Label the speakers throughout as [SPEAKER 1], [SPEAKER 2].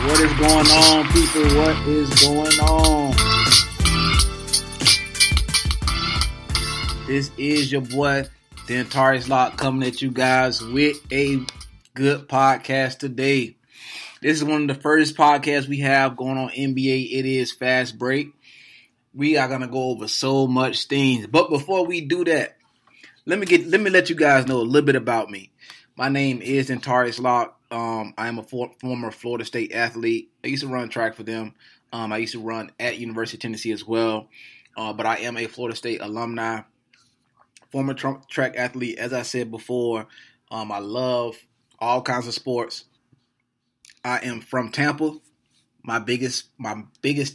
[SPEAKER 1] What is going on, people? What is going on? This is your boy, the Antares Lock, coming at you guys with a good podcast today. This is one of the first podcasts we have going on NBA. It is Fast Break. We are gonna go over so much things, but before we do that, let me let you guys know a little bit about me. My name is Antares Lock. I am a former Florida State athlete. I used to run track for them. I used to run at University of Tennessee as well. But I am a Florida State alumni, former track athlete. As I said before, I love all kinds of sports. I am from Tampa. My biggest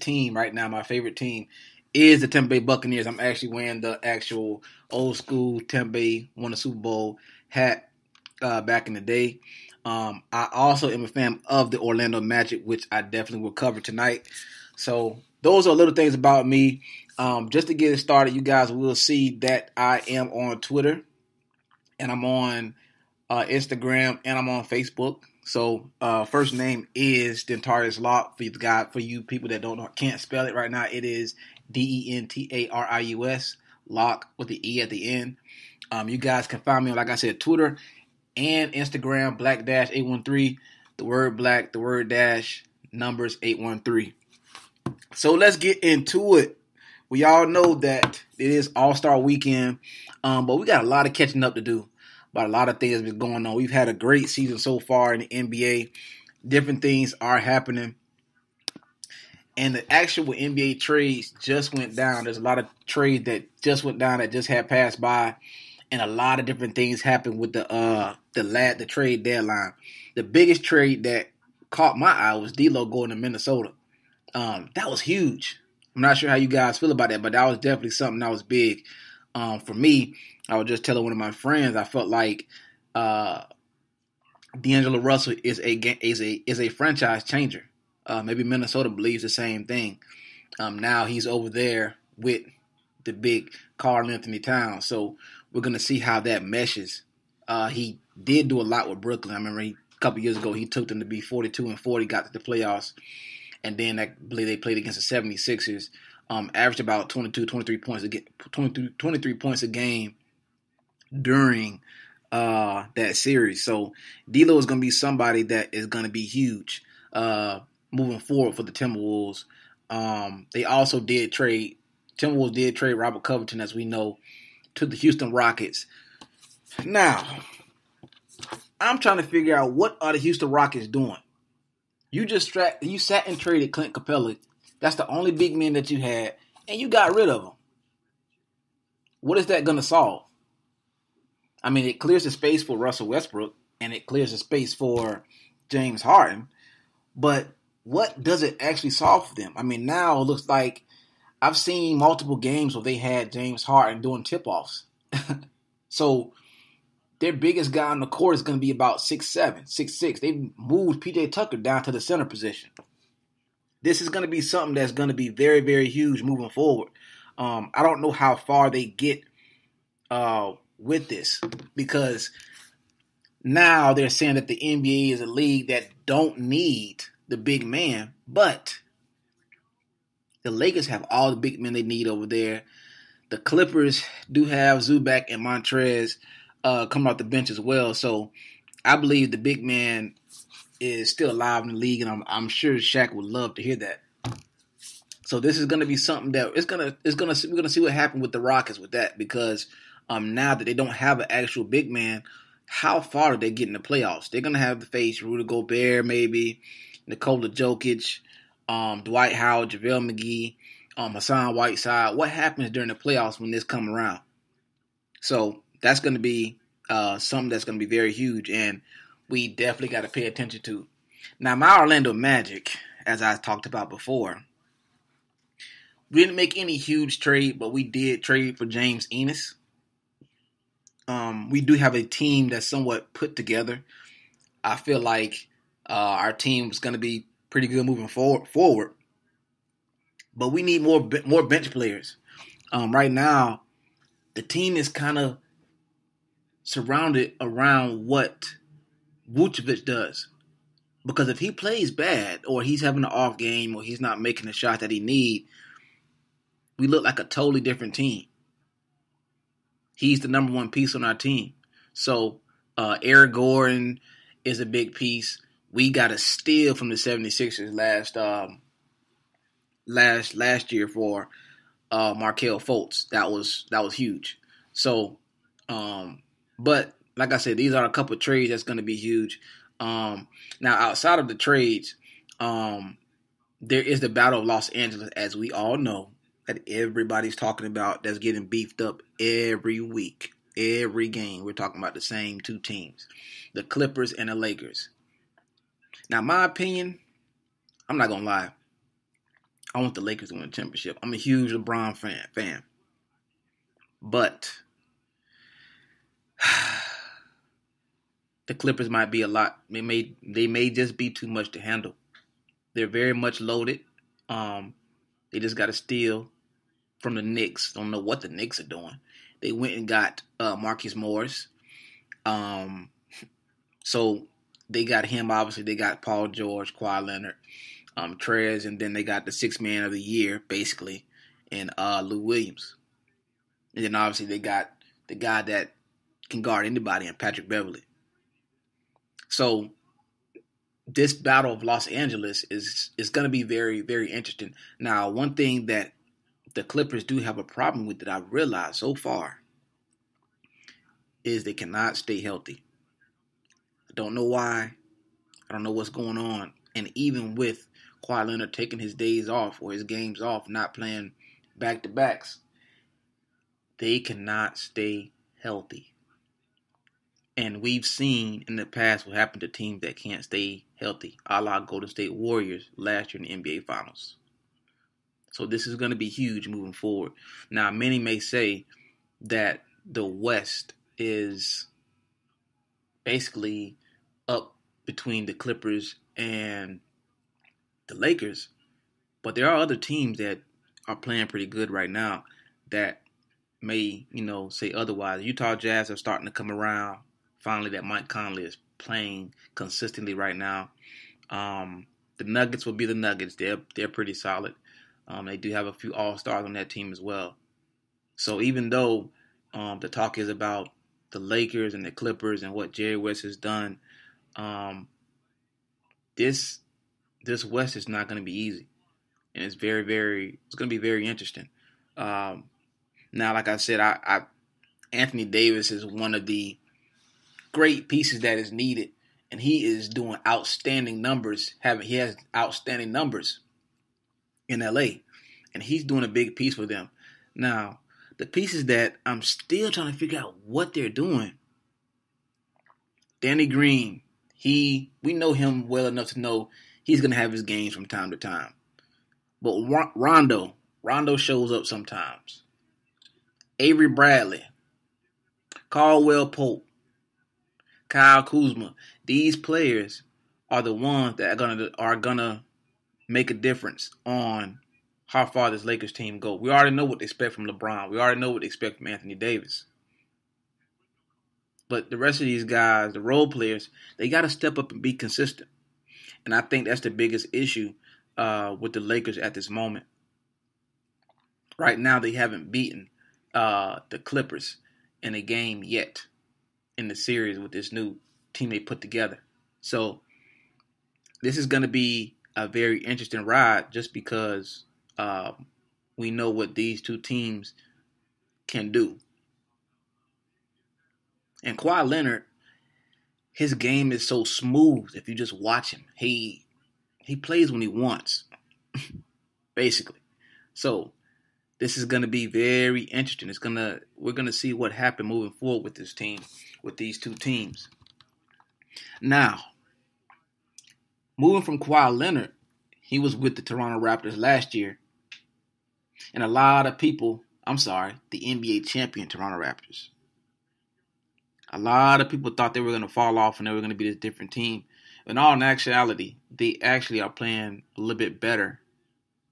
[SPEAKER 1] team right now, my favorite team, is the Tampa Bay Buccaneers. I'm actually wearing the actual old school Tampa Bay won the Super Bowl hat back in the day. I also am a fan of the Orlando Magic, which I definitely will cover tonight. So those are little things about me. Just to get it started, you guys will see that I am on Twitter, and I'm on Instagram, and I'm on Facebook. So first name is Dentarius Lock. For you people that can't spell it right now, it is Dentarius Lock with the E at the end. You guys can find me on, like I said, Twitter and Instagram, black-813, the word black, the word dash, numbers 813. So let's get into it. We all know that it is All-Star Weekend, but we got a lot of catching up to do. But a lot of things have been going on. We've had a great season so far in the NBA. Different things are happening. And the actual NBA trades just went down. There's a lot of trades that just went down that just had passed by. And a lot of different things happened with the trade deadline. The biggest trade that caught my eye was D'Lo going to Minnesota. That was huge. I'm not sure how you guys feel about that, but that was definitely something that was big. For me, I was just telling one of my friends, I felt like D'Angelo Russell is a franchise changer. Maybe Minnesota believes the same thing. Now he's over there with the big Karl Anthony Towns, so we're gonna see how that meshes. He did do a lot with Brooklyn. I remember a couple years ago he took them to be 42-40, got to the playoffs, and then I believe they played against the 76ers. Averaged about 23 points a game during that series. So D'Lo is going to be somebody that is going to be huge moving forward for the Timberwolves. They also Timberwolves did trade Robert Covington, as we know, to the Houston Rockets. Now, I'm trying to figure out what are the Houston Rockets doing. You sat and traded Clint Capella. That's the only big man that you had, and you got rid of him. What is that going to solve? I mean, it clears the space for Russell Westbrook, and it clears the space for James Harden, but what does it actually solve for them? I mean, now it looks like I've seen multiple games where they had James Harden doing tip-offs. So their biggest guy on the court is going to be about 6'7", 6'6". They moved P.J. Tucker down to the center position. This is going to be something that's going to be very, very huge moving forward. I don't know how far they get with this, because now they're saying that the NBA is a league that don't need the big man, but the Lakers have all the big men they need over there. The Clippers do have Zubac and Montrez coming off the bench as well. So I believe the big man is still alive in the league, and I'm sure Shaq would love to hear that. So this is going to be something that we're going to see what happens with the Rockets with that, because now that they don't have an actual big man, how far do they get in the playoffs? They're going to have to face Rudy Gobert, maybe Nikola Jokic, Dwight Howard, JaVale McGee, Hassan Whiteside. What happens during the playoffs when this come around? So that's going to be something that's going to be very huge, and we definitely got to pay attention to. Now, my Orlando Magic, as I talked about before, we didn't make any huge trade, but we did trade for James Ennis. We do have a team that's somewhat put together. I feel like our team is going to be pretty good moving forward. But we need more bench players. Right now, the team is kind of surrounded around what Vucevic does. Because if he plays bad, or he's having an off game, or he's not making the shot that he need, we look like a totally different team. He's the number one piece on our team. So Eric Gordon is a big piece. We got a steal from the 76ers last year for Markelle Fultz. That was huge. So, but like I said, these are a couple of trades that's going to be huge. Now, outside of the trades, there is the Battle of Los Angeles, as we all know, that everybody's talking about, that's getting beefed up every week, every game. We're talking about the same two teams, the Clippers and the Lakers. Now, my opinion, I'm not going to lie. I want the Lakers to win the championship. I'm a huge LeBron fan. But the Clippers might be a lot. They may just be too much to handle. They're very much loaded. They just got to steal from the Knicks. Don't know what the Knicks are doing. They went and got Marcus Morris. So they got him. Obviously, they got Paul George, Kawhi Leonard, Trez, and then they got the sixth man of the year, basically, and Lou Williams. And then obviously they got the guy that can guard anybody, in Patrick Beverley. So this Battle of Los Angeles is going to be very, very interesting. Now, one thing that the Clippers do have a problem with that I've realized so far is they cannot stay healthy. I don't know why. I don't know what's going on. And even with Kawhi Leonard taking his days off or his games off, not playing back-to-backs, they cannot stay healthy. And we've seen in the past what happened to teams that can't stay healthy, a la Golden State Warriors last year in the NBA Finals. So this is going to be huge moving forward. Now, many may say that the West is basically up between the Clippers and the Lakers, but there are other teams that are playing pretty good right now that may, say otherwise. Utah Jazz are starting to come around. Finally, that Mike Conley is playing consistently right now. The Nuggets will be the Nuggets. They're pretty solid. They do have a few all-stars on that team as well. So even though the talk is about the Lakers and the Clippers and what Jerry West has done, this West is not going to be easy, and it's going to be very interesting. Now, like I said, Anthony Davis is one of the great pieces that is needed, and he is doing outstanding numbers. He has outstanding numbers in LA, and he's doing a big piece for them. Now, the pieces that I'm still trying to figure out what they're doing. Danny Green, we know him well enough to know he's going to have his games from time to time. But Rondo shows up sometimes. Avery Bradley, Caldwell Pope, Kyle Kuzma. These players are the ones that are gonna make a difference on how far this Lakers team go. We already know what they expect from LeBron. We already know what they expect from Anthony Davis. But the rest of these guys, the role players, they got to step up and be consistent. And I think that's the biggest issue with the Lakers at this moment. Right now, they haven't beaten the Clippers in a game yet in the series with this new team they put together. So this is going to be a very interesting ride just because we know what these two teams can do. And Kawhi Leonard, his game is so smooth if you just watch him. He plays when he wants, basically. So this is going to be very interesting. We're going to see what happens moving forward with this team, with these two teams. Now, moving from Kawhi Leonard, he was with the Toronto Raptors last year. And a lot of people, the NBA champion Toronto Raptors. A lot of people thought they were going to fall off and they were going to be this different team. In all actuality, they actually are playing a little bit better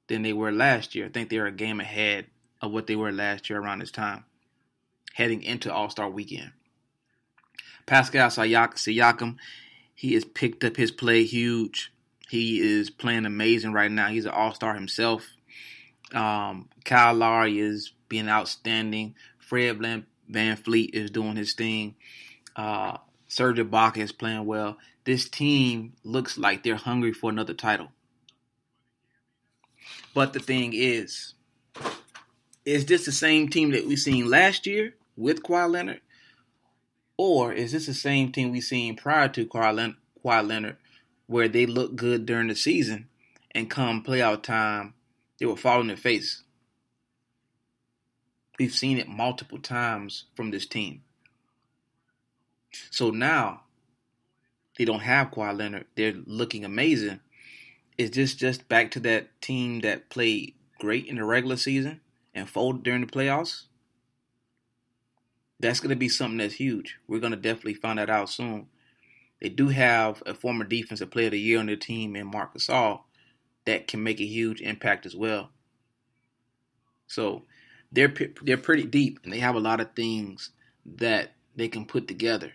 [SPEAKER 1] than they were last year. I think they were a game ahead of what they were last year around this time, heading into All-Star Weekend. Pascal Siakam, He has picked up his play huge. He is playing amazing right now. He's an all-star himself. Kyle Lowry is being outstanding. Fred Van Fleet is doing his thing. Serge Ibaka is playing well. This team looks like they're hungry for another title. But the thing is this the same team that we seen last year with Kawhi Leonard? Or is this the same team we seen prior to Kawhi Leonard where they look good during the season and come playoff time, they will fall on their face? We've seen it multiple times from this team. So now they don't have Kawhi Leonard. They're looking amazing. Is this just back to that team that played great in the regular season and folded during the playoffs? That's going to be something that's huge. We're going to definitely find that out soon. They do have a former defensive player of the year on their team in Marc Gasol that can make a huge impact as well. So they're pretty deep, and they have a lot of things that they can put together.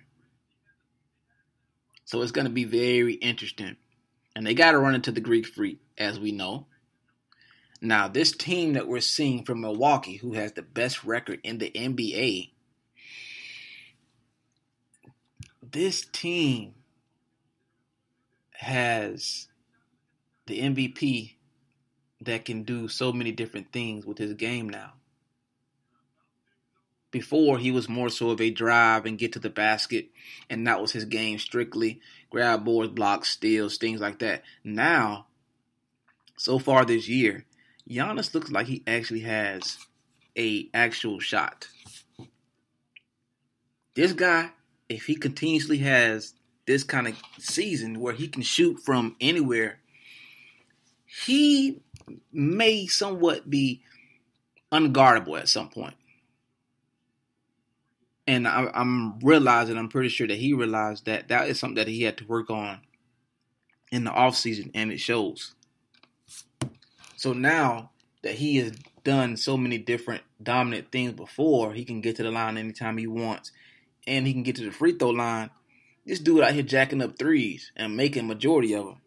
[SPEAKER 1] So it's going to be very interesting. And they got to run into the Greek Freak, as we know. Now, this team that we're seeing from Milwaukee, who has the best record in the NBA, this team has the MVP that can do so many different things with his game now. Before, he was more so of a drive and get to the basket, and that was his game strictly. Grab boards, blocks, steals, things like that. Now, so far this year, Giannis looks like he actually has a actual shot. This guy, if he continuously has this kind of season where he can shoot from anywhere, he may somewhat be unguardable at some point. And I'm realizing, I'm pretty sure that he realized that that is something that he had to work on in the offseason, and it shows. So now that he has done so many different dominant things before, he can get to the line anytime he wants, and he can get to the free throw line. This dude out here jacking up threes and making majority of them.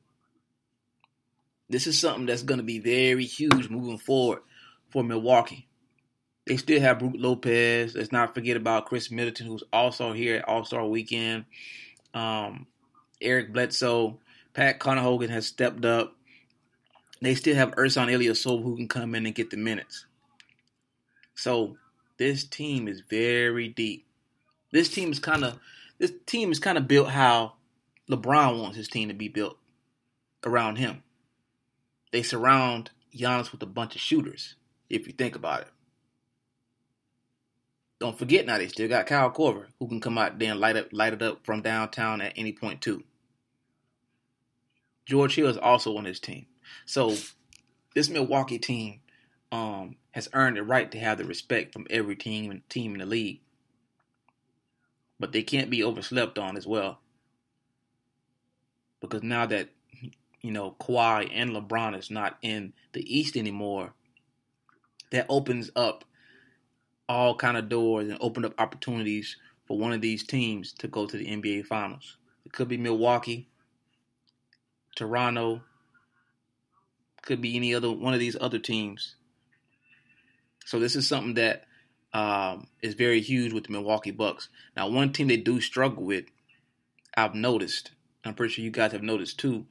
[SPEAKER 1] This is something that's going to be very huge moving forward for Milwaukee. They still have Brook Lopez. Let's not forget about Chris Middleton, who's also here at All-Star Weekend. Eric Bledsoe. Pat Connaughton has stepped up. They still have Ersan Ilyasova, who can come in and get the minutes. So this team is very deep. This team is kind of built how LeBron wants his team to be built around him. They surround Giannis with a bunch of shooters, if you think about it. Don't forget now, they still got Kyle Korver, who can come out there and light it up from downtown at any point too. George Hill is also on his team. So this Milwaukee team has earned the right to have the respect from every team in the league. But they can't be overslept on as well. Because now that, Kawhi and LeBron is not in the East anymore, that opens up all kind of doors and open up opportunities for one of these teams to go to the NBA Finals. It could be Milwaukee, Toronto, could be any other one of these other teams. So this is something that is very huge with the Milwaukee Bucks. Now, one team they do struggle with, I've noticed, I'm pretty sure you guys have noticed too,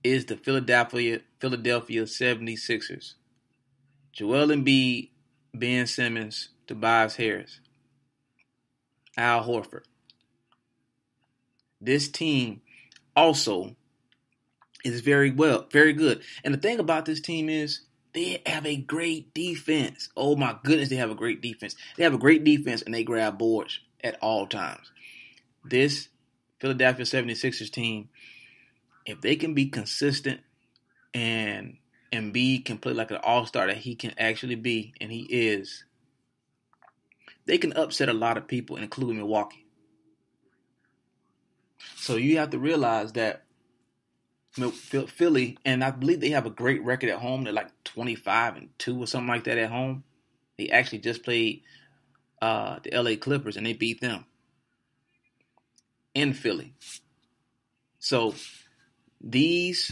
[SPEAKER 1] is the Philadelphia 76ers. Joel Embiid, Ben Simmons, Tobias Harris, Al Horford. This team also is very good. And the thing about this team is they have a great defense. Oh my goodness, they have a great defense. They have a great defense and they grab boards at all times. This Philadelphia 76ers team, if they can be consistent and Embiid can play like an all-star that he can actually be, and he is, they can upset a lot of people, including Milwaukee. So you have to realize that Philly, and I believe they have a great record at home. They're like 25-2 or something like that at home. They actually just played the LA Clippers, and they beat them in Philly. So these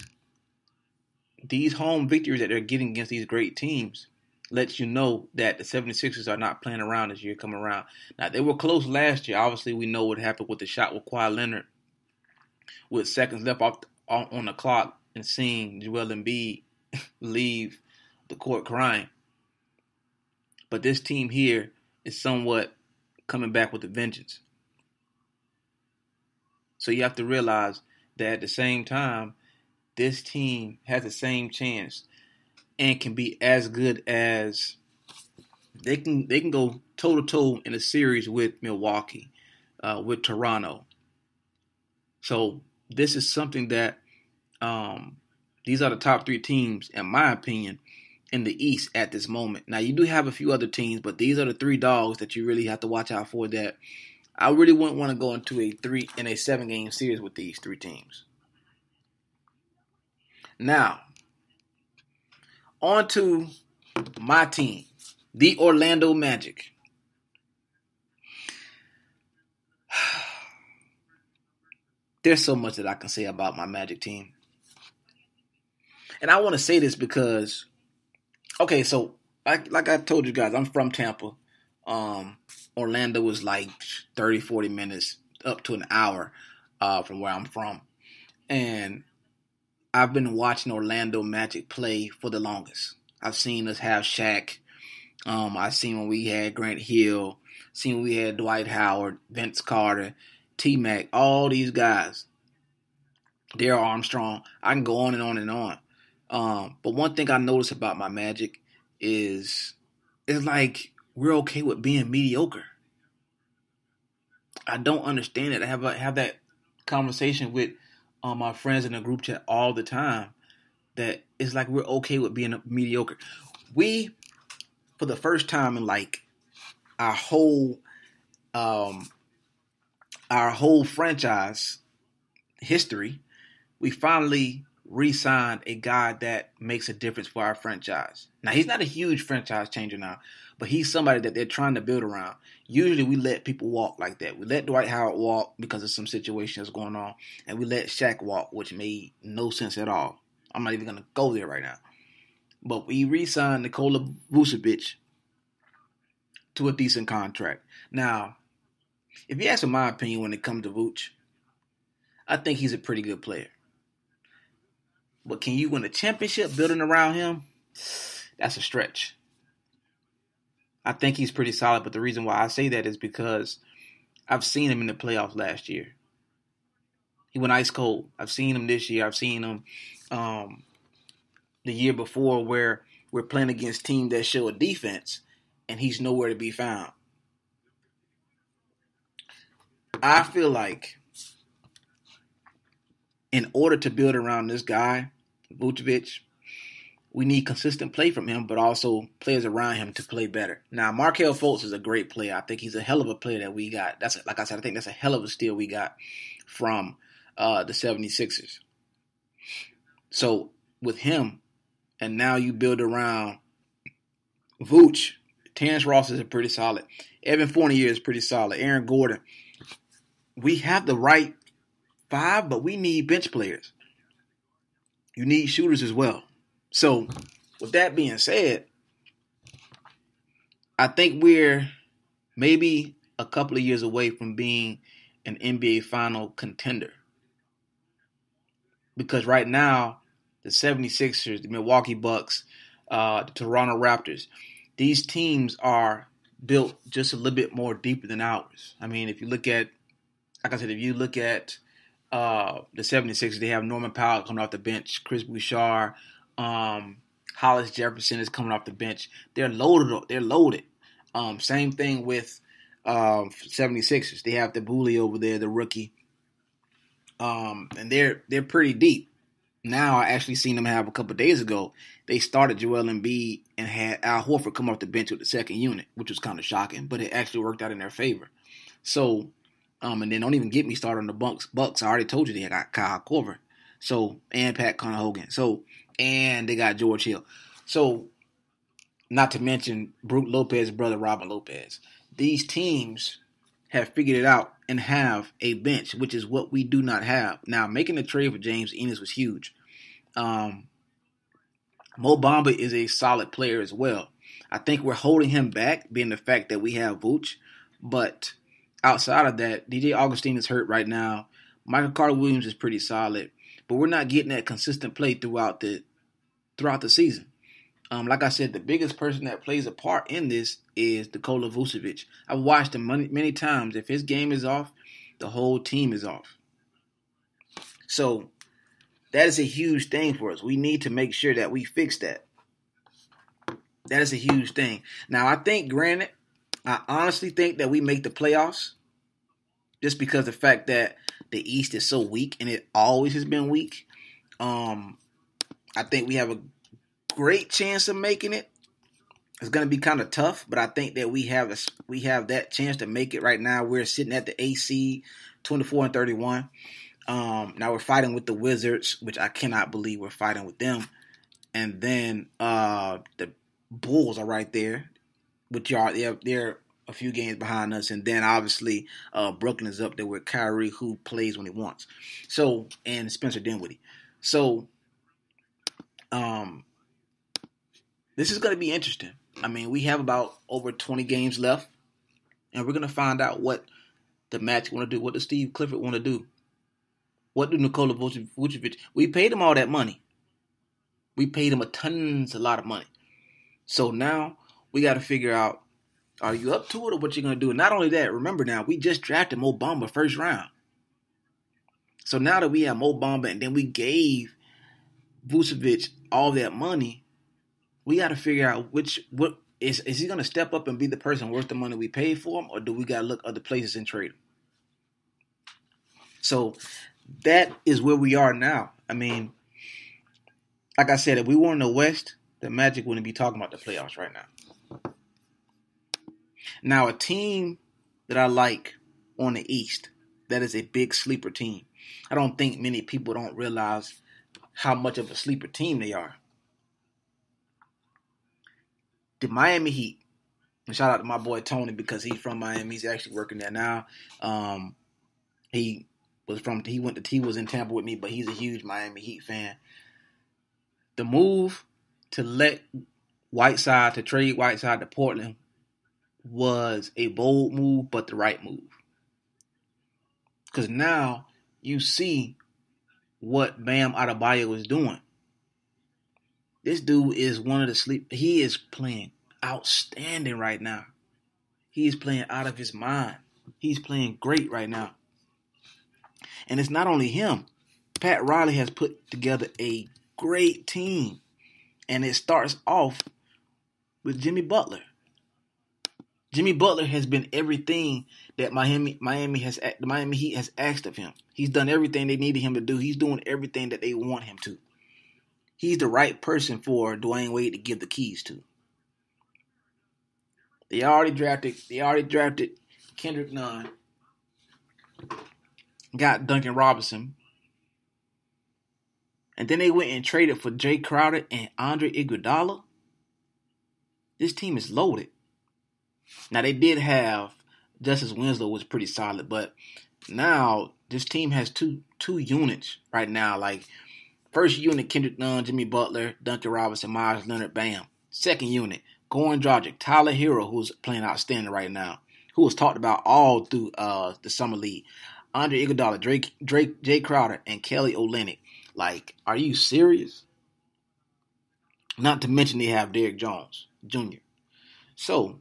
[SPEAKER 1] home victories that they're getting against these great teams lets you know that the 76ers are not playing around this year coming around. Now, they were close last year. Obviously, we know what happened with the shot with Kawhi Leonard with seconds left on the clock and seeing Joel Embiid leave the court crying. But this team here is somewhat coming back with a vengeance. So you have to realize that at the same time, this team has the same chance and can be as good as they can go toe to toe in a series with Milwaukee, with Toronto. So this is something that these are the top three teams, in my opinion, in the East at this moment. Now you do have a few other teams, but these are the three dogs that you really have to watch out for. That I really wouldn't want to go into a 7-game series with these three teams. Now, on to my team, the Orlando Magic. There's so much that I can say about my Magic team. And I want to say this because, okay, so like I told you guys, I'm from Tampa. Orlando was like 30, 40 minutes up to an hour from where I'm from. And I've been watching Orlando Magic play for the longest. I've seen us have Shaq. I've seen when we had Grant Hill. Seen when we had Dwight Howard, Vince Carter, T-Mac, all these guys. Darryl Armstrong. I can go on and on and on. But one thing I notice about my Magic is it's like we're okay with being mediocre. I don't understand it. I have that conversation with my friends in the group chat all the time that it's like we're okay with being mediocre. We, for the first time in like our whole franchise history, we finally re-signed a guy that makes a difference for our franchise. Now, he's not a huge franchise changer now, but he's somebody that they're trying to build around. Usually we let people walk like that. We let Dwight Howard walk because of some situations going on, and we let Shaq walk, which made no sense at all. I'm not even going to go there right now. But we re-signed Nikola Vucevic to a decent contract. Now, if you ask for my opinion when it comes to Vooch, I think he's a pretty good player. But can you win a championship building around him? That's a stretch. I think he's pretty solid, but the reason why I say that is because I've seen him in the playoffs last year. He went ice cold. I've seen him this year. I've seen him the year before where we're playing against teams that show a defense, and he's nowhere to be found. I feel like in order to build around this guy, Vucevic, we need consistent play from him, but also players around him to play better. Now, Markelle Fultz is a great player. I think he's a hell of a player that we got. Like I said, I think that's a hell of a steal we got from the 76ers. So with him, and now you build around Vooch, Terrence Ross is pretty solid. Evan Fournier is pretty solid. Aaron Gordon. We have the right five, but we need bench players. You need shooters as well. So, with that being said, I think we're maybe a couple of years away from being an NBA final contender. Because right now, the 76ers, the Milwaukee Bucks, the Toronto Raptors, these teams are built just a little bit more deeper than ours. I mean, if you look at, like I said, if you look at the 76ers, they have Norman Powell coming off the bench, Chris Bouchard, Hollis Jefferson is coming off the bench. They're loaded. Same thing with 76ers. They have the Bully over there, the rookie. And they're pretty deep. Now I actually seen them have a couple of days ago. They started Joel Embiid and had Al Horford come off the bench with the second unit, which was kind of shocking, but it actually worked out in their favor. So, and then don't even get me started on the Bucks. I already told you they got Kyle Korver. So, and Pat Connaughton. So, and they got George Hill. So, not to mention Brook Lopez's brother, Robin Lopez. These teams have figured it out and have a bench, which is what we do not have. Now, making the trade for James Ennis was huge. Mo Bamba is a solid player as well. I think we're holding him back, being the fact that we have Vooch. But outside of that, DJ Augustine is hurt right now. Michael Carter Williams is pretty solid, but we're not getting that consistent play throughout the season. Like I said, the biggest person that plays a part in this is Nikola Vucevic. I've watched him many times. If his game is off, the whole team is off. So that is a huge thing for us. We need to make sure that we fix that. That is a huge thing. Now, I honestly think that we make the playoffs just because of the fact that the East is so weak, and it always has been weak. I think we have a great chance of making it. It's going to be kind of tough, but I think that we have that chance to make it right now. We're sitting at the AC 24-31. Now we're fighting with the Wizards, which I cannot believe we're fighting with them. And then the Bulls are right there, which they're a few games behind us. And then obviously Brooklyn is up there with Kyrie, who plays when he wants. So, and Spencer Dinwiddie. So, this is going to be interesting. I mean, we have about over 20 games left, and we're going to find out what the Magic want to do, what does Steve Clifford want to do. What do Nikola Vucevic? We paid him all that money. We paid him a lot of money. So now we got to figure out, are you up to it or what you're going to do? And not only that, remember now, we just drafted Mo Bamba first round. So now that we have Mo Bamba and then we gave Vucevic all that money, we got to figure out what is he going to step up and be the person worth the money we paid for him, or do we got to look other places and trade him? So that is where we are now. I mean, like I said, if we were in the West, the Magic wouldn't be talking about the playoffs right now. Now, a team that I like on the East, that is a big sleeper team. I don't think many people don't realize how much of a sleeper team they are. The Miami Heat. And shout out to my boy Tony because he's from Miami. He's actually working there now. He was in Tampa with me, but he's a huge Miami Heat fan. The move to trade Whiteside to Portland was a bold move, but the right move. Because now you see what Bam Adebayo is doing. This dude is he is playing outstanding right now. He is playing out of his mind. He's playing great right now. And it's not only him. Pat Riley has put together a great team. And it starts off with Jimmy Butler. Jimmy Butler has been everything that Miami Heat has asked of him. He's done everything they needed him to do. He's doing everything that they want him to. He's the right person for Dwayne Wade to give the keys to. They already drafted Kendrick Nunn. Got Duncan Robinson. And then they went and traded for Jay Crowder and Andre Iguodala. This team is loaded. Now they did have Justice Winslow was pretty solid, but now this team has two units right now. Like first unit, Kendrick Nunn, Jimmy Butler, Duncan Robinson, Myers Leonard, Bam. Second unit, Goran Dragic, Tyler Hero, who's playing outstanding right now, who was talked about all through the summer league. Andre Iguodala, Jay Crowder, and Kelly Olynyk. Like, are you serious? Not to mention they have Derrick Jones Jr. So,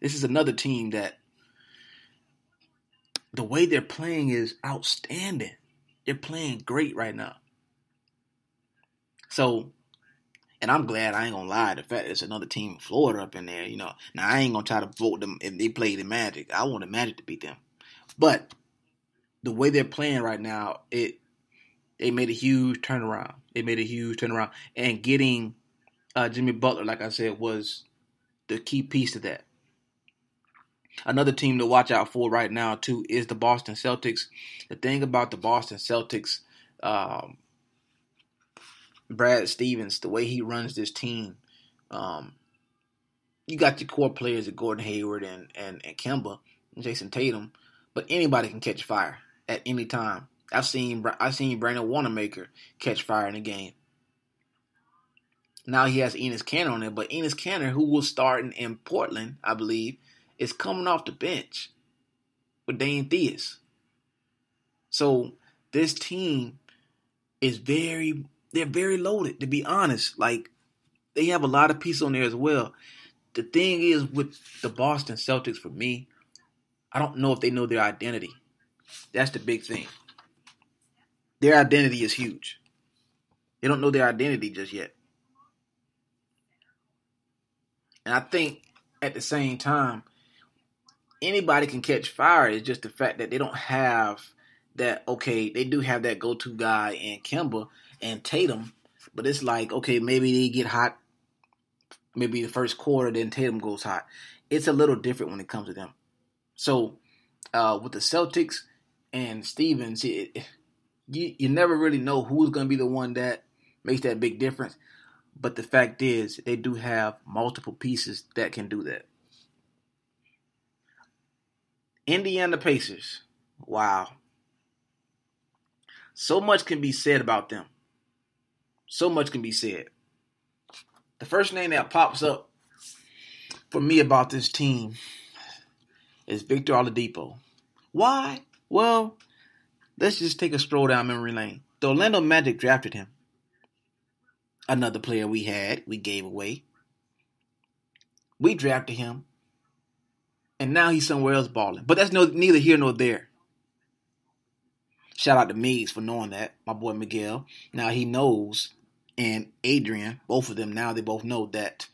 [SPEAKER 1] this is another team that the way they're playing is outstanding. They're playing great right now. So, and I'm glad, I ain't gonna lie, the fact that it's another team in Florida up in there, you know. Now, I ain't gonna try to vote them if they play the Magic. I want the Magic to beat them. But the way they're playing right now, they made a huge turnaround. And getting Jimmy Butler, like I said, was the key piece to that. Another team to watch out for right now, too, is the Boston Celtics. The thing about the Boston Celtics, Brad Stevens, the way he runs this team, you got your core players at Gordon Hayward and Kemba and Jason Tatum, but anybody can catch fire at any time. I've seen Brandon Wanamaker catch fire in a game. Now he has Enes Kanter on there, but Enes Kanter, who was starting in Portland, I believe, is coming off the bench with Dane Theus. So this team is they're very loaded, to be honest. Like, they have a lot of pieces on there as well. The thing is with the Boston Celtics, for me, I don't know if they know their identity. That's the big thing. Their identity is huge. They don't know their identity just yet. And I think at the same time, anybody can catch fire. It's just the fact that they don't have that. Okay, they do have that go-to guy in Kemba and Tatum, but it's like, okay, maybe they get hot, maybe the first quarter, then Tatum goes hot. It's a little different when it comes to them. So with the Celtics and Stevens, you never really know who's going to be the one that makes that big difference. But the fact is, they do have multiple pieces that can do that. Indiana Pacers. Wow. So much can be said about them. So much can be said. The first name that pops up for me about this team is Victor Oladipo. Why? Well, let's just take a stroll down memory lane. The Orlando Magic drafted him. Another player we gave away. We drafted him. And now he's somewhere else balling. But that's neither here nor there. Shout out to Meeks for knowing that. My boy Miguel. Now he knows. And Adrian, both of them, now they both know that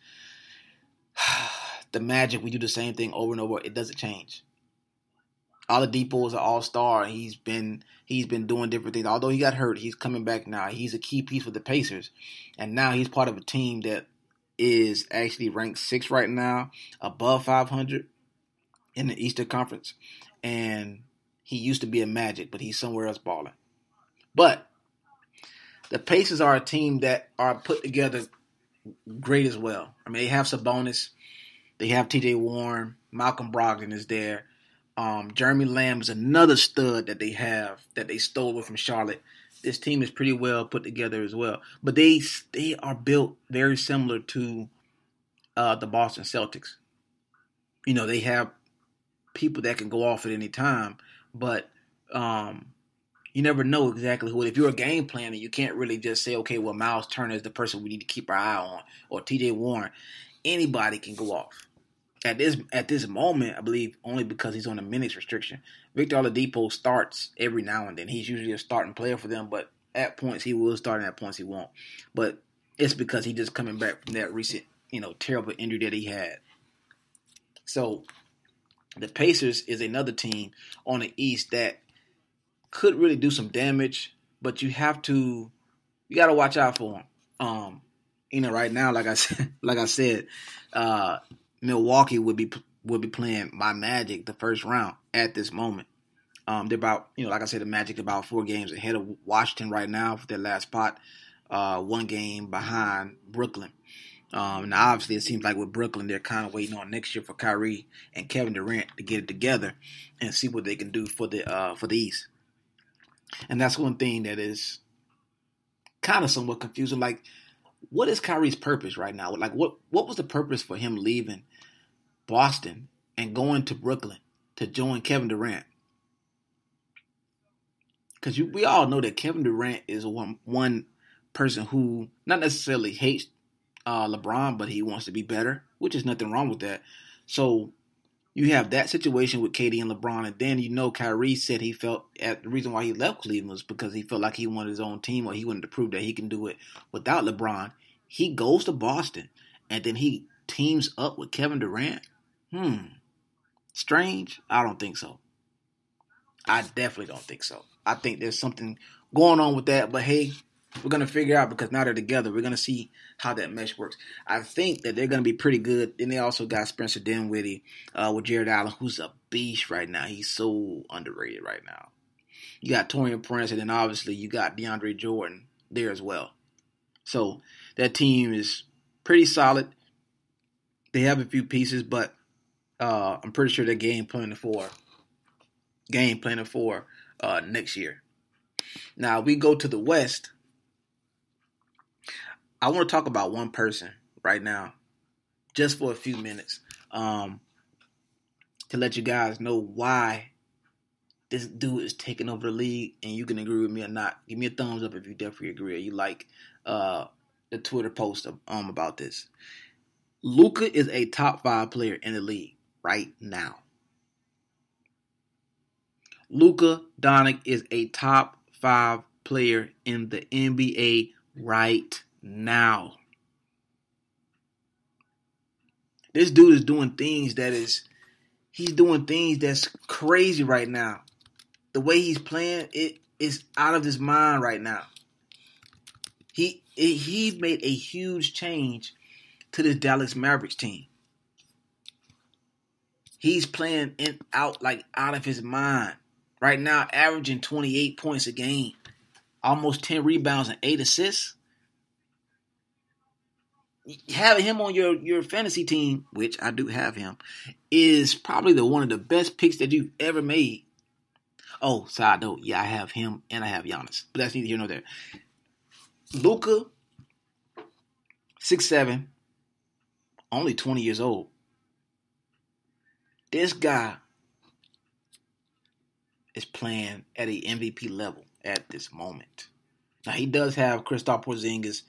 [SPEAKER 1] the Magic, we do the same thing over and over. It doesn't change. Oladipo is an all-star. He's been doing different things. Although he got hurt, he's coming back now. He's a key piece for the Pacers. And now he's part of a team that is actually ranked 6th right now, above 500 in the Eastern Conference. And he used to be a Magic, but he's somewhere else balling. But the Pacers are a team that are put together great as well. I mean, they have Sabonis. They have T.J. Warren. Malcolm Brogdon is there. Jeremy Lamb is another stud that they have that they stole from Charlotte. This team is pretty well put together as well. But they are built very similar to the Boston Celtics. You know, they have people that can go off at any time, but you never know exactly who. If you're a game planner, you can't really just say, okay, well, Miles Turner is the person we need to keep our eye on, or T.J. Warren. Anybody can go off. At this moment, I believe only because he's on a minutes restriction. Victor Oladipo starts every now and then. He's usually a starting player for them, but at points he will start and at points he won't. But it's because he's just coming back from that recent, terrible injury that he had. So the Pacers is another team on the East that could really do some damage, but you got to watch out for them. Right now, like I said, Milwaukee would be playing my Magic the first round at this moment. They're about, like I said, the Magic about 4 games ahead of Washington right now for their last spot, 1 game behind Brooklyn. Now, obviously, it seems like with Brooklyn, they're kind of waiting on next year for Kyrie and Kevin Durant to get it together and see what they can do for the East. And that's one thing that is kind of somewhat confusing. Like, what is Kyrie's purpose right now? Like, what was the purpose for him leaving Boston and going to Brooklyn to join Kevin Durant? Because we all know that Kevin Durant is one person who not necessarily hates LeBron, but he wants to be better, which is nothing wrong with that. So you have that situation with KD and LeBron, and then Kyrie said he felt the reason why he left Cleveland was because he felt like he wanted his own team, or he wanted to prove that he can do it without LeBron. He goes to Boston, and then he teams up with Kevin Durant. Strange? I don't think so. I definitely don't think so. I think there's something going on with that, but hey, we're going to figure out because now they're together. We're going to see how that mesh works. I think that they're going to be pretty good. Then they also got Spencer Dinwiddie with Jared Allen, who's a beast right now. He's so underrated right now. You got Taurean Prince, and then obviously you got DeAndre Jordan there as well. So that team is pretty solid. They have a few pieces, but I'm pretty sure they're game planning for, game planning for next year. Now we go to the West. I want to talk about one person right now, just for a few minutes, to let you guys know why this dude is taking over the league, and you can agree with me or not. Give me a thumbs up if you definitely agree or you like the Twitter post about this. Luka is a top 5 player in the league right now. Luka Doncic is a top 5 player in the NBA right now. This dude is doing things he's doing things that's crazy right now. The way he's playing, it is out of his mind right now. He made a huge change to this Dallas Mavericks team. He's playing out of his mind. Right now, averaging 28 points a game, almost 10 rebounds and 8 assists. Having him on your fantasy team, which I do have him, is probably one of the best picks that you've ever made. Oh, side note, yeah, I have him and I have Giannis, but that's neither here nor there. Luka, 6'7", only 20 years old. This guy is playing at a MVP level at this moment. Now, he does have Kristaps Porzingis.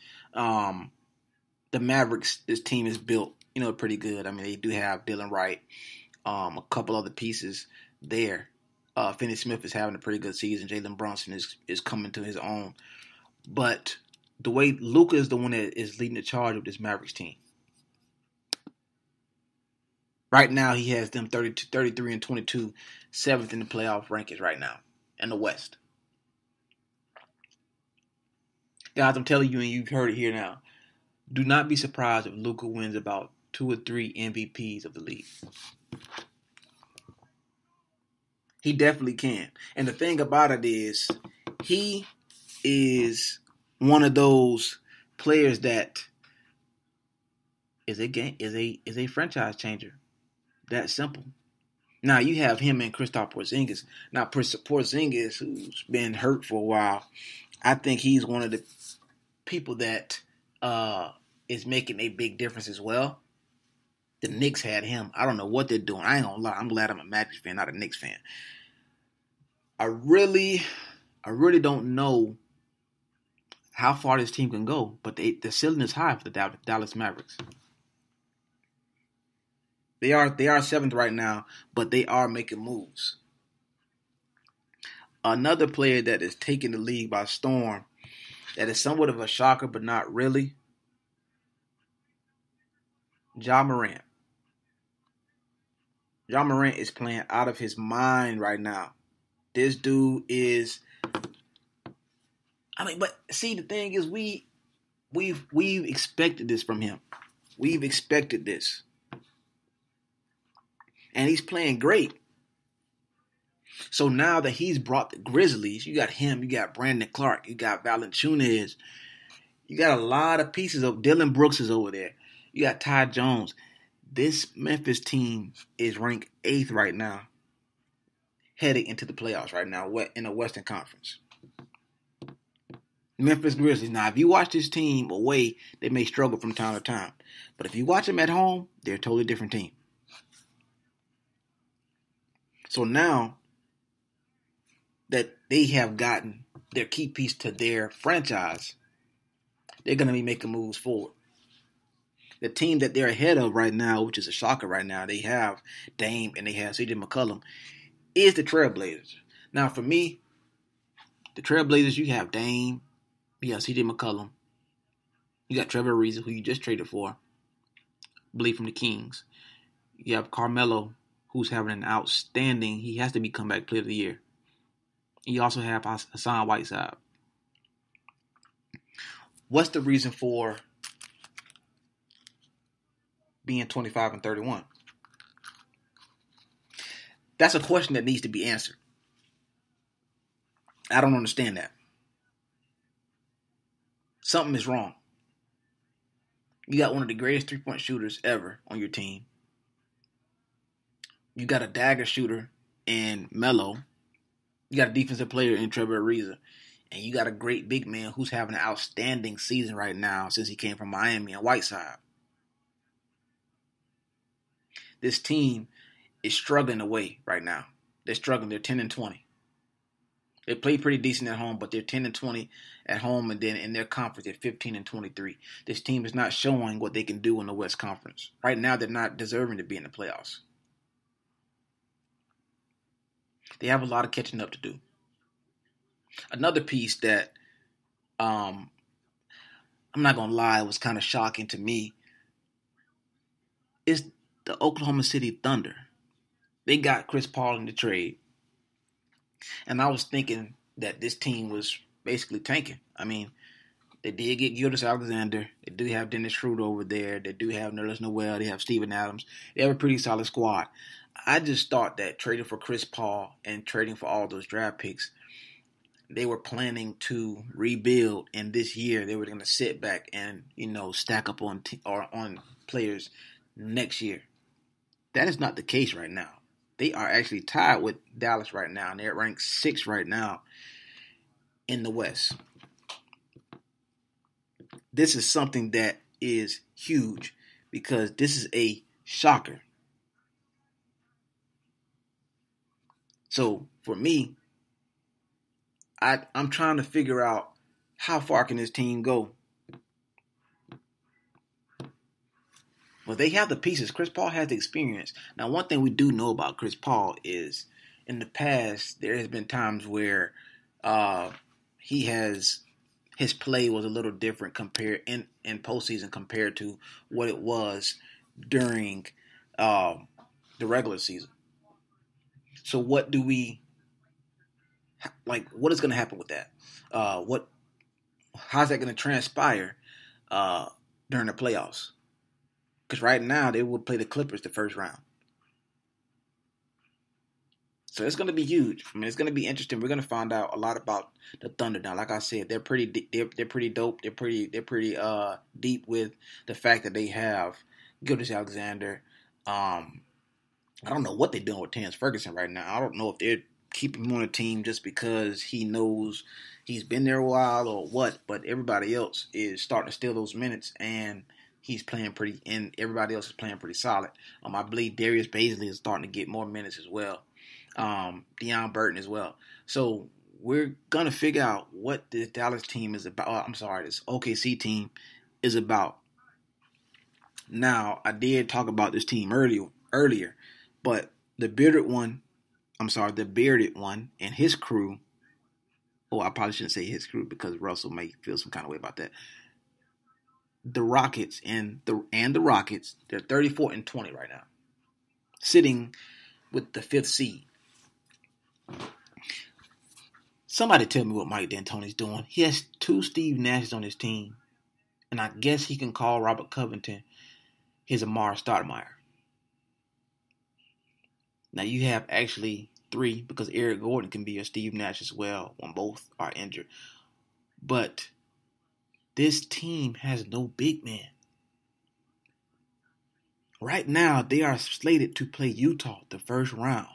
[SPEAKER 1] The Mavericks, this team is built, pretty good. I mean, they do have Dylan Wright, a couple other pieces there. Finney Smith is having a pretty good season. Jalen Brunson is coming to his own. But the way Luka is the one that is leading the charge of this Mavericks team. Right now, he has them 33 and 22, 7th in the playoff rankings right now in the West. Guys, I'm telling you, and you've heard it here now, do not be surprised if Luka wins about 2 or 3 MVPs of the league. He definitely can. And the thing about it is, he is one of those players that is a franchise changer. That simple. Now you have him and Kristaps Porzingis. Now Porzingis, who's been hurt for a while, I think he's one of the people that is making a big difference as well. The Knicks had him. I don't know what they're doing. I ain't gonna lie. I'm glad I'm a Magic fan, not a Knicks fan. I really don't know how far this team can go, but the ceiling is high for the Dallas Mavericks. They are 7th right now, but they are making moves. Another player that is taking the league by storm, that is somewhat of a shocker, but not really, Ja Morant. Ja Morant is playing out of his mind right now. This dude is. But see, the thing is, we've expected this from him. We've expected this. And he's playing great. So now that he's brought the Grizzlies, you got him, you got Brandon Clark, you got Valanciunas, you got a lot of pieces of Dylan Brooks is over there. You got Ty Jones. This Memphis team is ranked 8th right now, heading into the playoffs right now in the Western Conference. Memphis Grizzlies. Now, if you watch this team away, they may struggle from time to time. But if you watch them at home, they're a totally different team. So now that they have gotten their key piece to their franchise, they're going to be making moves forward. The team that they're ahead of right now, which is a shocker right now, they have Dame and they have CJ McCollum, is the Trailblazers. Now, for me, the Trailblazers, you have Dame, you have CJ McCollum, you got Trevor Ariza, who you just traded for, I believe from the Kings. You have Carmelo, who's having an outstanding, he has to be comeback player of the year. You also have Hassan Whiteside. What's the reason for being 25 and 31? That's a question that needs to be answered. I don't understand that. Something is wrong. You got one of the greatest three-point shooters ever on your team. You got a dagger shooter in Melo. You got a defensive player in Trevor Ariza, and you got a great big man who's having an outstanding season right now since he came from Miami and Whiteside. This team is struggling away right now. They're struggling. They're 10-20. They play pretty decent at home, but they're 10-20 at home, and then in their conference they're 15-23. This team is not showing what they can do in the West Conference. Right now, they're not deserving to be in the playoffs. They have a lot of catching up to do. Another piece that I'm not gonna lie, was kind of shocking to me is the Oklahoma City Thunder. They got Chris Paul in the trade, and I was thinking that this team was basically tanking. I mean, they did get Gildas Alexander. They do have Dennis Schroeder over there. They do have Nerlens Noel. They have Steven Adams. They have a pretty solid squad. I just thought that trading for Chris Paul and trading for all those draft picks, they were planning to rebuild, and this year they were going to sit back and stack up on players next year. That is not the case right now. They are actually tied with Dallas right now, and they're ranked 6th right now in the West. This is something that is huge because this is a shocker. So for me, I'm trying to figure out how far can this team go. Well, they have the pieces. Chris Paul has the experience. Now, one thing we do know about Chris Paul is in the past, there has been times where his play was a little different compared in postseason compared to what it was during the regular season. So what do we what is going to happen with that? How's that going to transpire during the playoffs? Because right now they would play the Clippers the first round. So it's going to be huge. I mean, it's going to be interesting. We're going to find out a lot about the Thunder now. Like I said, they're pretty dope. They're pretty deep with the fact that they have Gildas Alexander. I don't know what they're doing with Terrence Ferguson right now. I don't know if they're keeping him on the team just because he knows he's been there a while or what. But everybody else is starting to steal those minutes, and he's playing and everybody else is playing pretty solid. I believe Darius Bazley is starting to get more minutes as well. Deion Burton as well. So we're going to figure out what this Dallas team is about. This OKC team is about. Now, I did talk about this team earlier, but the bearded one and his crew. Oh, I probably shouldn't say his crew because Russell may feel some kind of way about that. The Rockets and the Rockets, they're 34-20 right now, sitting with the 5th seed. Somebody tell me what Mike D'Antoni's doing. He has 2 Steve Nashes on his team, and I guess he can call Robert Covington his Amar Stoudemire. Now you have actually 3 because Eric Gordon can be a Steve Nash as well when both are injured. But this team has no big man. Right now, they are slated to play Utah the first round.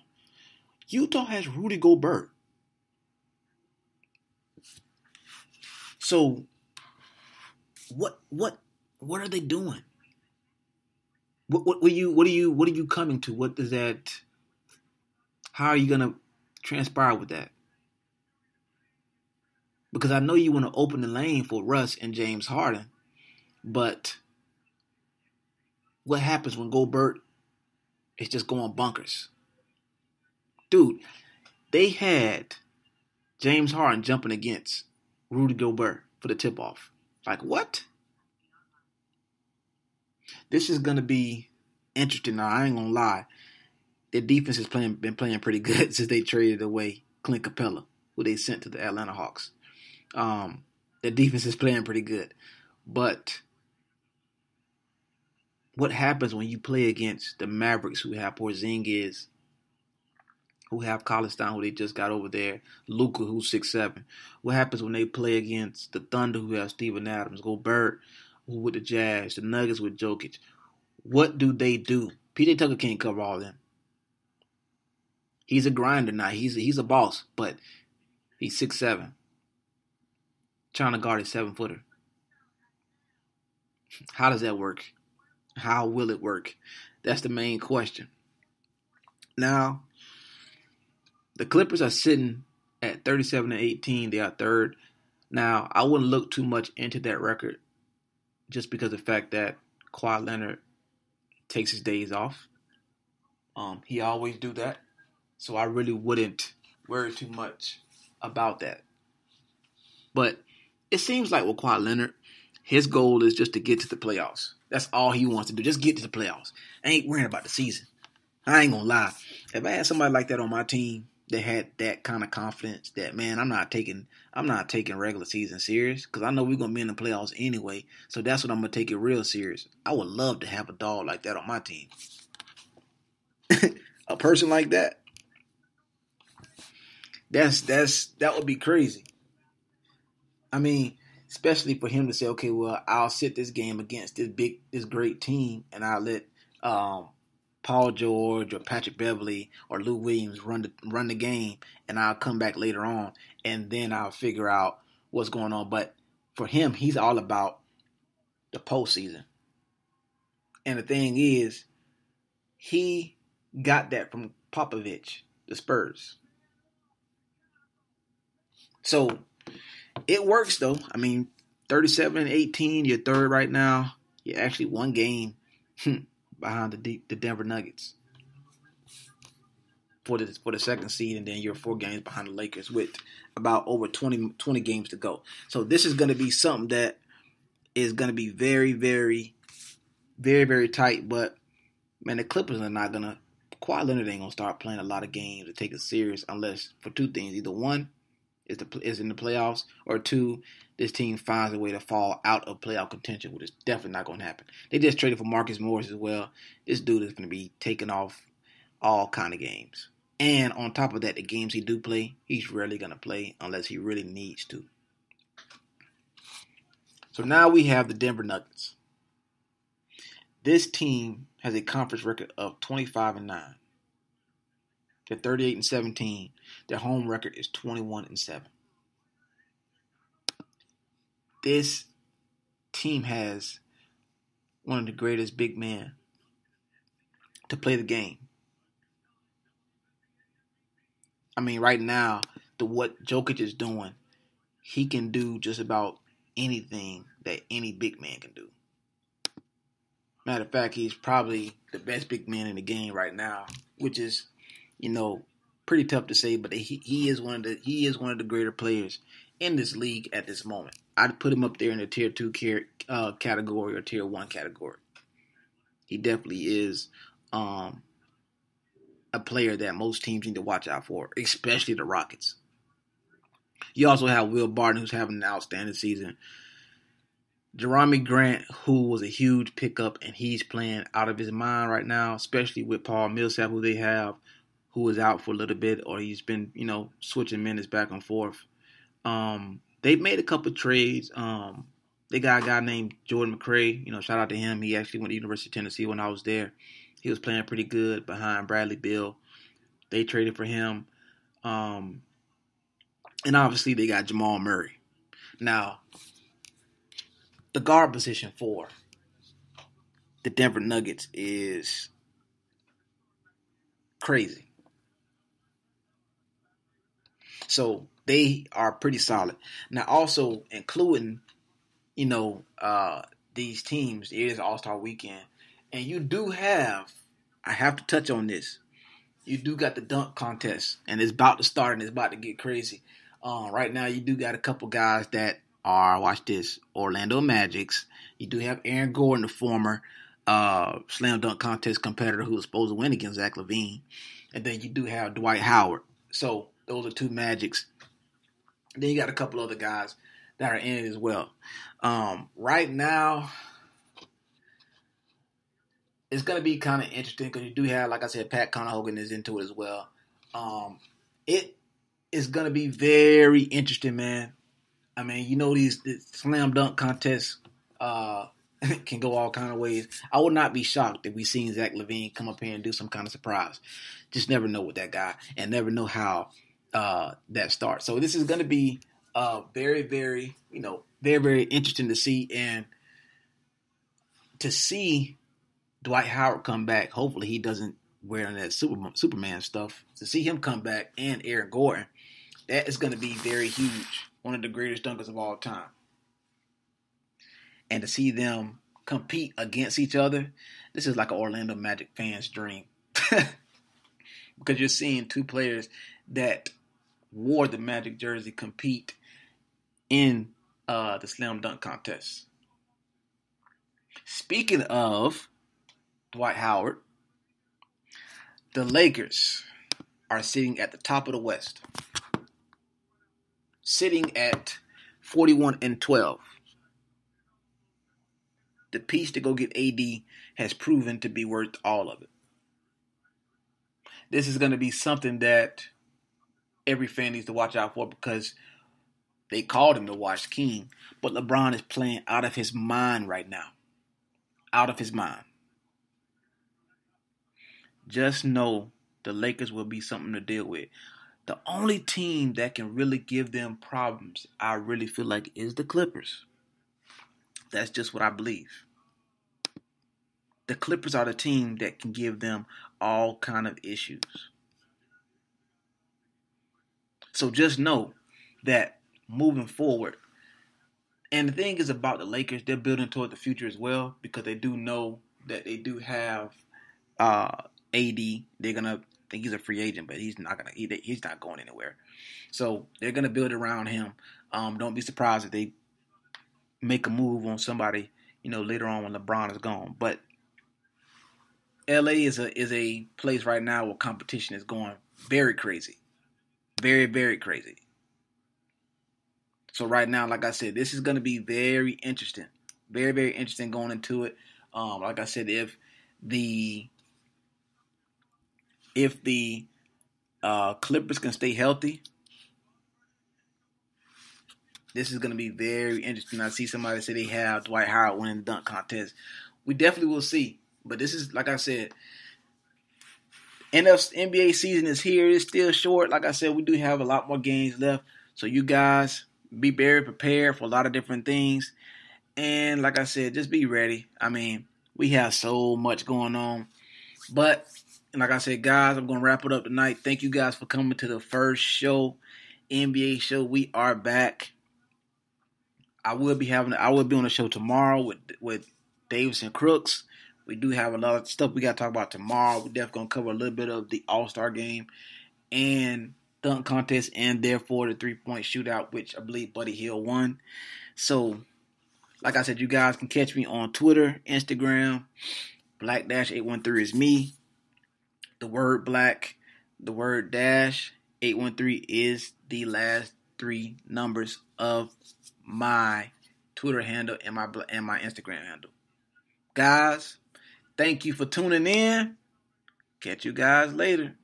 [SPEAKER 1] Utah has Rudy Gobert. So, what are they doing? What are you coming to? What does that? How are you gonna transpire with that? Because I know you want to open the lane for Russ and James Harden, but what happens when Gobert is just going bonkers? Dude, they had James Harden jumping against Rudy Gobert for the tip-off. Like, what? This is going to be interesting. Now, I ain't going to lie. Their defense has been playing pretty good since they traded away Clint Capella, who they sent to the Atlanta Hawks. Their defense is playing pretty good. But what happens when you play against the Mavericks, who have Porzingis, who have Collinstown, who they just got over there, Luka, who's 6'7"? What happens when they play against the Thunder, who have Steven Adams, Gobert, who with the Jazz, the Nuggets with Jokic? What do they do? PJ Tucker can't cover all of them. He's a grinder now. He's a boss, but he's 6'7", trying to guard a 7-footer. How does that work? How will it work? That's the main question. Now, the Clippers are sitting at 37-18. They are third. Now, I wouldn't look too much into that record just because of the fact that Kawhi Leonard takes his days off. He always do that. So I really wouldn't worry too much about that. But it seems like with Kawhi Leonard, his goal is just to get to the playoffs. That's all he wants to do. Just get to the playoffs. I ain't worrying about the season. I ain't gonna lie. If I had somebody like that on my team that had that kind of confidence that, man, I'm not taking regular season serious because I know we're gonna be in the playoffs anyway. So that's what I'm gonna take it real serious. I would love to have a dog like that on my team. A person like that. That would be crazy. I mean, especially for him to say, okay, well, I'll sit this game against this great team, and I'll let Paul George or Patrick Beverly or Lou Williams run the game, and I'll come back later on, and then I'll figure out what's going on. But for him, he's all about the postseason. And the thing is, he got that from Popovich, the Spurs. So it works, though. I mean, 37-18, you're third right now. You're actually one game behind the Denver Nuggets for the second seed, and then you're 4 games behind the Lakers with about over 20 games to go. So this is going to be something that is going to be very, very, very, very tight. But, man, the Clippers are not going to – Kawhi Leonard ain't going to start playing a lot of games to take it serious unless for 2 things. Either one, is in the playoffs, or 2, this team finds a way to fall out of playoff contention, which is definitely not going to happen. They just traded for Marcus Morris as well. This dude is going to be taking off all kind of games. And on top of that, the games he do play, he's rarely going to play unless he really needs to. So now we have the Denver Nuggets. This team has a conference record of 25-9. They're 38-17. Their home record is 21-7. This team has one of the greatest big men to play the game. I mean, right now, what Jokic is doing, he can do just about anything that any big man can do. Matter of fact, he's probably the best big man in the game right now, which is, pretty tough to say, but he is one of the greater players in this league at this moment. I'd put him up there in the tier 2 category or tier 1 category. He definitely is a player that most teams need to watch out for, especially the Rockets. You also have Will Barton, who's having an outstanding season. Jerami Grant, who was a huge pickup, and he's playing out of his mind right now, especially with Paul Millsap, who they have, who is out for a little bit, or he's been, switching minutes back and forth. They've made a couple trades. They got a guy named Jordan McRae. Shout out to him. He actually went to the University of Tennessee when I was there. He was playing pretty good behind Bradley Beal. They traded for him. And obviously they got Jamal Murray. Now, the guard position for the Denver Nuggets is crazy. So they are pretty solid. Now, also including, these teams, it is All-Star Weekend. And you do have, I have to touch on this, you do got the dunk contest. And it's about to start and it's about to get crazy. Right now, you do got a couple guys that are, watch this, Orlando Magics. You do have Aaron Gordon, the former slam dunk contest competitor who was supposed to win against Zach LaVine. And then you do have Dwight Howard. So those are 2 Magics. Then you got a couple other guys that are in it as well. Right now, it's going to be kind of interesting because you do have, like I said, Pat Connaughton is into it as well. It is going to be very interesting, man. I mean, these slam dunk contests, can go all kind of ways. I would not be shocked if we seen Zach LaVine come up here and do some kind of surprise. Just never know with that guy, and never know how that starts. So this is going to be very, very, very, very interesting to see, and to see Dwight Howard come back. Hopefully he doesn't wear that Superman stuff. To see him come back, and Aaron Gordon, that is going to be very huge. One of the greatest dunkers of all time. And to see them compete against each other, this is like an Orlando Magic fan's dream. Because you're seeing two players that wore the Magic jersey compete in the slam dunk contest. Speaking of Dwight Howard, the Lakers are sitting at the top of the West, sitting at 41-12. The piece to go get AD has proven to be worth all of it. This is going to be something that every fan needs to watch out for, because they called him the Watch King, but LeBron is playing out of his mind right now. Out of his mind. Just know the Lakers will be something to deal with. The only team that can really give them problems, I really feel like, is the Clippers. That's just what I believe. The Clippers are the team that can give them all kind of issues. So just know that moving forward, and the thing is about the Lakers, they're building toward the future as well, because they do know that they do have AD. They're gonna think he's a free agent, but he's not going anywhere. So they're gonna build around him. Don't be surprised if they make a move on somebody, later on when LeBron is gone. But LA is a place right now where competition is going very crazy. Very, very crazy. So right now, like I said, this is going to be very interesting. Very, very interesting going into it. Like I said, if the Clippers can stay healthy, this is going to be very interesting. I see somebody say they have Dwight Howard winning the dunk contest. We definitely will see. But this is, like I said, NBA season is here. It's still short. Like I said, we do have a lot more games left. So you guys be very prepared for a lot of different things. And like I said, just be ready. I mean, we have so much going on. But like I said, guys, I'm going to wrap it up tonight. Thank you guys for coming to the first show, NBA show. We are back. I will be on the show tomorrow with Davis and Crooks. We do have a lot of stuff we got to talk about tomorrow. We're definitely going to cover a little bit of the All-Star game and dunk contest, and therefore the three-point shootout, which I believe Buddy Hield won. So, like I said, you guys can catch me on Twitter, Instagram. Black-813 is me. The word black, the word dash, 813 is the last three numbers of my Twitter handle and my Instagram handle. Guys, thank you for tuning in. Catch you guys later.